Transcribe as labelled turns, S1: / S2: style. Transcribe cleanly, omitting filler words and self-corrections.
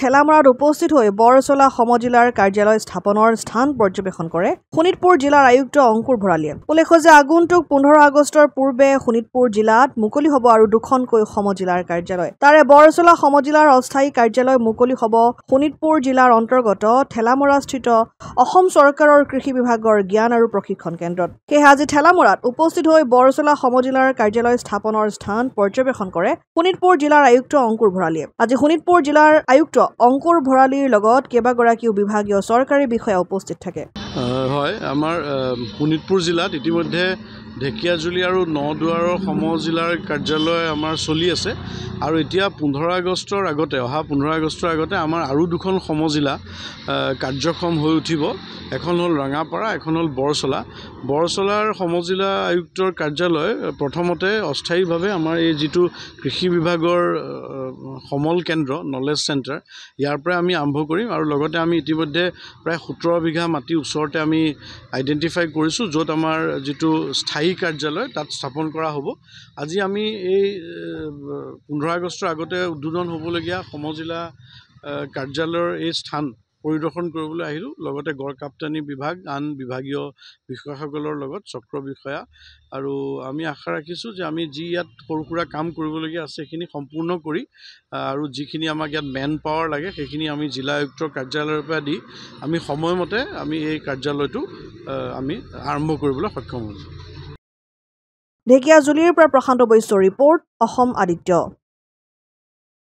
S1: ঠেলামৰাত উপস্থিত হৈ বৰচলা সমজিলাৰ কাৰ্যালয় স্থাপনৰ স্থান পৰ্যবেক্ষণ কৰে শোণিতপুৰ জিলাৰ আয়ুক্ত অংকুৰ ভৰালীয়ে। উল্লেখ্য যে আগন্তুক 15 আগষ্টৰ পূৰ্বে শোণিতপুৰ জিলাত মুকলি হ'ব আৰু দুখনকৈ সমজিলাৰ কাৰ্যালয়। তাৰে বৰচলা সমজিলাৰ অস্থায়ী কাৰ্যালয় মুকলি হ'ব শোণিতপুৰ জিলাৰ অন্তৰ্গত ঠেলামৰাস্থিত অসম চৰকাৰৰ কৃষি বিভাগৰ জ্ঞান আৰু প্ৰশিক্ষণ কেন্দ্ৰত। সেয়ে আজি ঠেলামৰাত উপস্থিত হৈ বৰচলা সমজিলাৰ কাৰ্যালয় স্থাপনৰ স্থান পৰ্যবেক্ষণ কৰে শোণিতপুৰ জিলাৰ আয়ুক্ত অংকুৰ ভৰালীয়ে। আজি শোণিতপুৰ জিলাৰ আয়ুক্ত অংকুৰ ভৰালীৰ লগত কেইবাগৰাকীও বিভাগীয় চৰকাৰী বিষয়া উপস্থিত থাকে।
S2: হয়, আমাৰ শোণিতপুৰ জিলাত ইতিমধ্যে ঢেকিয়াজুলি আৰু নদুৱাৰৰ সমজিলাৰ কাৰ্যালয় আমাৰ চলি আছে আৰু এতিয়া 15 আগষ্টৰ আগতে অহা 15 আগষ্টৰ আগতে আমাৰ আৰু দুখন সমজিলা কাৰ্যক্ষম হৈ উঠিব। এখন হ'ল ৰঙাপাৰা, এখন হ'ল বৰচলা। বৰচলাৰ সমজিলা আয়ুক্তৰ কাৰ্যালয় প্ৰথমতে অস্থায়ীভাৱে আমাৰ এই যিটো কৃষি বিভাগৰ সমল কেন্দ্ৰ নলেজ চেণ্টাৰ ইয়াৰ পৰা আমি আৰম্ভ কৰিম আৰু লগতে আমি ইতিমধ্যে প্ৰায় 17 বিঘা মাটি ওচৰতে আমি আইডেণ্টিফাই কৰিছোঁ য'ত আমাৰ যিটো স্থায়ী কাৰ্যালয় তাত স্থাপন কৰা হ'ব। আজি আমি এই 15 আগষ্টৰ আগতে উদ্বোধন হ'বলগীয়া সমজিলা কাৰ্যালয়ৰ এই স্থান পৰিদৰ্শন কৰিবলৈ আহিলোঁ। লগতে গড়কাপ্তানি বিভাগ, আন বিভাগীয় বিষয়াসকলৰ লগত চক্ৰ বিষয়া আৰু আমি আশা ৰাখিছোঁ যে আমি যি ইয়াত সৰু সুৰা কাম কৰিবলগীয়া আছে সেইখিনি সম্পূৰ্ণ কৰি আৰু যিখিনি আমাক ইয়াত মেন পাৱাৰ লাগে সেইখিনি আমি জিলা আয়ুক্তৰ কাৰ্যালয়ৰ পৰা দি আমি সময়মতে আমি এই কাৰ্যালয়টো আমি আৰম্ভ কৰিবলৈ সক্ষম হৈছোঁ।
S1: ঢেকিয়াজুলিৰ পৰা প্ৰশান্ত বৈশ্যৰ ৰিপৰ্ট, অসম আদিত্য।